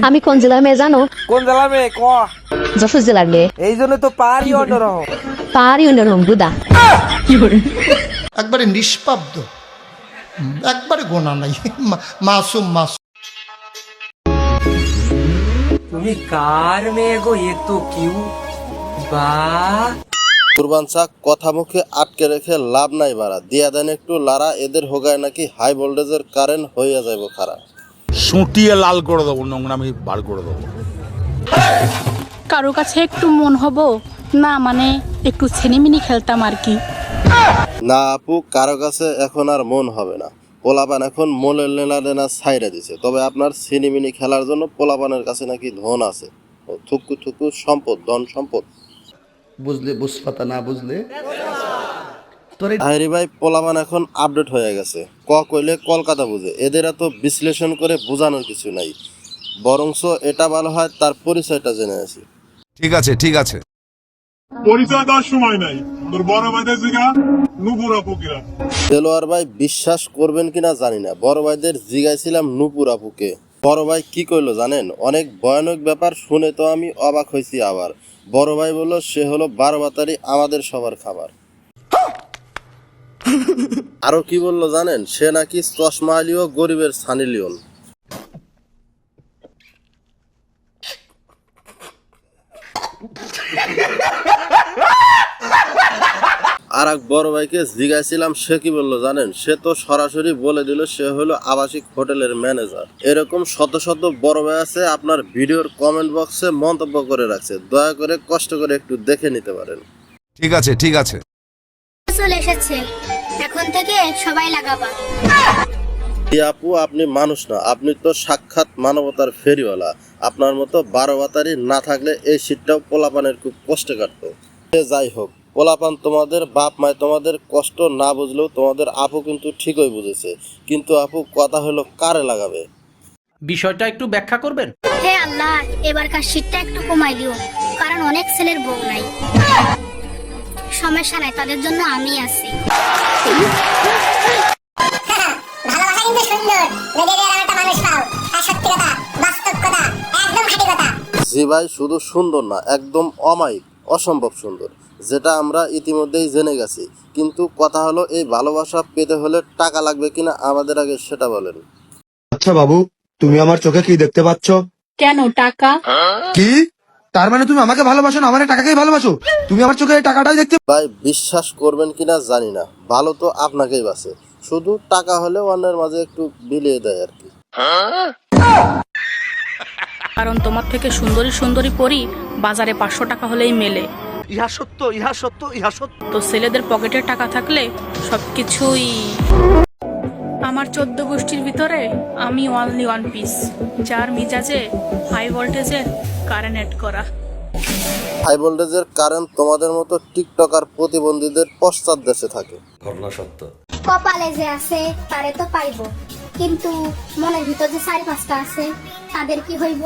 আমি কোন জেলার মেয়ে জানো? কোন জেলার মেয়ে ক? যশোর জেলার মেয়ে। এই জন্য তো পারি অন্যরকম। পারি অন্যরকম বুদা। একবারে নিষ্পাব্দ, একবারে গোনা নাই, মাসুম মাসুম। তুমি কার মেয়ে গো? এ তো কিউ বা কুরবান চা কথা মুখে আটকে রেখে লাভ নাই বাড়া, দিয়া দেন একটু লারা, এদের হোগায় নাকি হাই ভোল্টেজের কারেন্ট হইয়া যাইব খারা। সুটিয়ে লাল করে দেবো, নোংরামি বার করে দেবো। কারো কাছে একটু মন হবো না, মানে একটু ছেনিমিনি খেলতাম আর কি। না আপু, কারো কাছে এখন আর মন হবে না। পোলাপান এখন মোলের লেনা দেনা ছাইরা দিছে। তবে আপনার সিনিমিনি খেলার জন্য পোলাপানের কাছে নাকি ধন আছে, ও থুকু থুকু সম্পদ, ধন সম্পদ। বুঝলে বুঝপাতা, না বুঝলে হায়রি ভাই, পোলাপান এখন আপডেট হয়ে গেছে। কইলে কলকাতা বুঝে, এদের এত বিশ্লেষণ করে বোঝানোর কিছু নাই। বরংস এটা ভালো হয় তার পরিচয়টা জেনে আসি। ঠিক আছে ঠিক আছে। পরিচয় দেওয়ার সময় নাই, তোর বড় ভাইদের জিগা নুপুরা ফকিরা। দেলোয়ার ভাই, বিশ্বাস করবেন কিনা জানি না, বড় ভাইদের জিগাইছিলাম নুপুর আপুকে। বড় ভাই কি কইলো জানেন? অনেক ভয়ানক ব্যাপার শুনে তো আমি অবাক হয়েছি। আবার বড় ভাই বলল সে হলো 12 বাতারি আমাদের সবার খাবার। আরো কি বললো জানেন? সে নাকি চশমা আলীও গরিবের সানি লিওন। আর এক বড় ভাইকে জিজ্ঞাসিলাম, সে কি বললো জানেন? সে তো সরাসরি বলে দিল সে হলো আবাসিক হোটেলের ম্যানেজার। এরকম শত শত বড় ভাই আছে, আপনার ভিডিওর কমেন্ট বক্সে মন্তব্য করে রাখছে। দয়া করে কষ্ট করে একটু দেখে নিতে পারেন। ঠিক আছে ঠিক আছে। চলে এসেছে, এখন থেকে সবাই লাগাবা। আপু, আপনি মানুষ না, আপনি তো সাক্ষাৎ মানবতার ফেরিওয়ালা। আপনার মতো 12 বাতারি না থাকলে এই শীতটাও পোলাপানের খুব কষ্টে কাটতো। যাই হোক, পোলাপান তোমাদের বাপ মায় তোমাদের কষ্ট না বুঝলেও তোমাদের আপু কিন্তু ঠিকই বুঝেছে। কিন্তু আপু, কথা হলো কারে লাগাবে? বিষয়টা একটু ব্যাখ্যা করবেন? হে আল্লাহ, এবারকার শীতটা একটু কমাই দিও, কারণ অনেক ছেলের বউ নাই। সমস্যা নাই, তাদের জন্য আমি আছি। ভালোবাসা কিন্তু সুন্দর, যদি একটা মানুষ পাও, আর সত্যি কথা, বাস্তব কথা, একদম খাঁটি কথা। জি ভাই, শুধু সুন্দর না, একদম অমায়িক, অসম্ভব সুন্দর, যেটা আমরা ইতিমধ্যেই জেনে গেছি। কিন্তু কথা হলো, এই ভালোবাসা পেতে হলে টাকা লাগবে কিনা আমাদের আগে সেটা বলেন। আচ্ছা বাবু, তুমি আমার চোখে কি দেখতে পাচ্ছ? কেন টাকা? কি? তার মানে তুমি আমাকে ভালোবাসো না, আমার টাকাকেই ভালোবাসো? তুমি আমার চোখে টাকাটাই দেখতে। ভাই, বিশ্বাস করবেন কিনা জানি না, ভালো তো আপনাকেই বাসে, শুধু টাকা হলে অন্যের মাঝে একটু বিলিয়ে দেয় আর কি। কারণ তোমার থেকে সুন্দরী সুন্দরী পরি বাজারে 500 টাকা হলেই মেলে। ইহা সত্য, ইহা সত্য, ইহা সত্য। তো ছেলেদের পকেটে টাকা থাকলে সবকিছুই। আমার 14 গোষ্ঠীর ভিতরে আমি অনলি ওয়ান পিস, যার মিজাজে হাই ভোল্টেজের কারেন্ট এড করা। হাই ভোল্টেজের কারেন্ট তোমাদের মতো টিকটকার প্রতিবন্ধীদের পশ্চাৎ দেশে থাকে। ঘটনা সত্য। কপালে যে আছে তারে তো পাইবো, কিন্তু মনের ভিতর যে 4-5টা আছে তাদের কি হইব?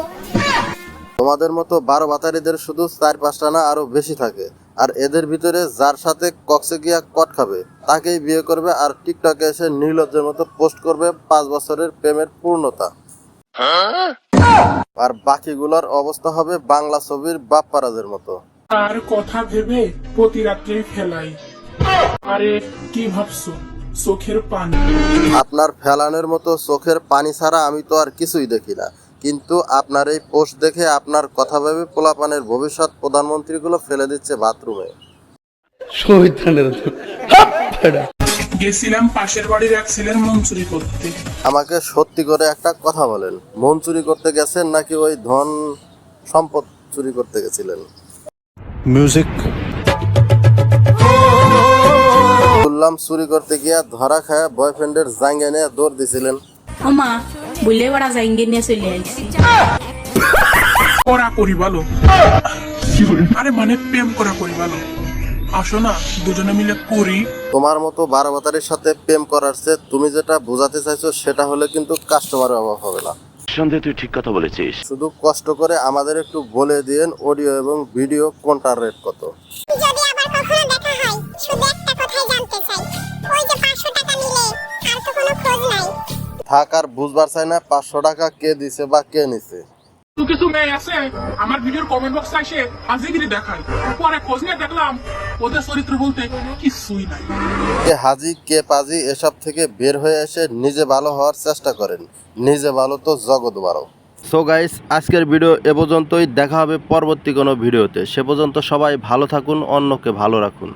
তোমাদের মতো 12 বাতারিদের শুধু 4-5টা না, আরো বেশি থাকে। আর এদের ভিতরে যার সাথে কক্সে গিয়া কট খাবে তাকেই বিয়ে করবে, আর টিকটকে এসে নির্লজ্জের মতো পোস্ট করবে 5 বছরের প্রেমের পূর্ণতা। আর বাকিগুলোর অবস্থা হবে বাংলা ছবির বাপ্পারাজের মতো। আর কথা ভেবে প্রতি রাত্রে ফেলাই। আরে কি ভাবছো? চোখের পানি। আপনার ফেলানের মতো চোখের পানি ছাড়া আমি তো আর কিছুই দেখি না। কিন্তু আপনার এই পোস্ট দেখে আপনার কথা ভেবে পোলাপানের ভবিষ্যৎ প্রধানমন্ত্রীগুলো ফেলে দিচ্ছে বাথরুমে। গেছিলাম পাশের বাড়ির এক ছেলের মন চুরি করতে। আমাকে সত্যি করে একটা কথা বলেন, মন চুরি করতে গেছেন নাকি ওই ধন সম্পদ চুরি করতে গেছিলেন? মিউজিক। শুনলাম চুরি করতে গিয়া ধরা খায় বয়ফ্রেন্ডের জাঙ্গা নিয়ে দৌড় দিছিলেন। ওমা, বুঝলে বড়া জাইঙ্গে নিয়ে চলে আইছি। করা করি বলো? আরে মানে প্রেম করা করি বলো? আসো না দুজনে মিলে করি। তোমার মতো 12 বাতারির সাথে প্রেম করার চেয়ে তুমি যেটা বোঝাতে চাইছো সেটা হলে কিন্তু কাস্টমারের অভাব হবে না। সন্দেহ, তুই ঠিক কথা বলেছিস। শুধু কষ্ট করে আমাদের একটু বলে দিয়েন অডিও এবং ভিডিও কোনটার রেট কত। যদি আবার কখনো দেখা হয়, শুধু একটা কথাই জানতে চাই, ওই যে 500 টাকা নিলে আর তো কোনো খোঁজ নাই। থাক আর বুঝবার চাই না 500 টাকা কে দিছে বা কে নিছে। তো কিছু মেয়ে আছে আমার ভিডিওর কমেন্ট বক্সে এসে হাজিগিরি দেখায়, পরে খোঁজ নিয়ে দেখলাম ওদের চরিত্র বলতে কিছুই নাই। কে হাজি কে পাজি এসব থেকে বের হয়ে এসে নিজে ভালো হওয়ার চেষ্টা করেন। নিজে ভালো তো জগৎ ভালো। সো গাইস, আজকের ভিডিও এ পর্যন্তই। দেখা হবে পরবর্তী কোনো ভিডিওতে। সে পর্যন্ত সবাই ভালো থাকুন, অন্যকে ভালো রাখুন।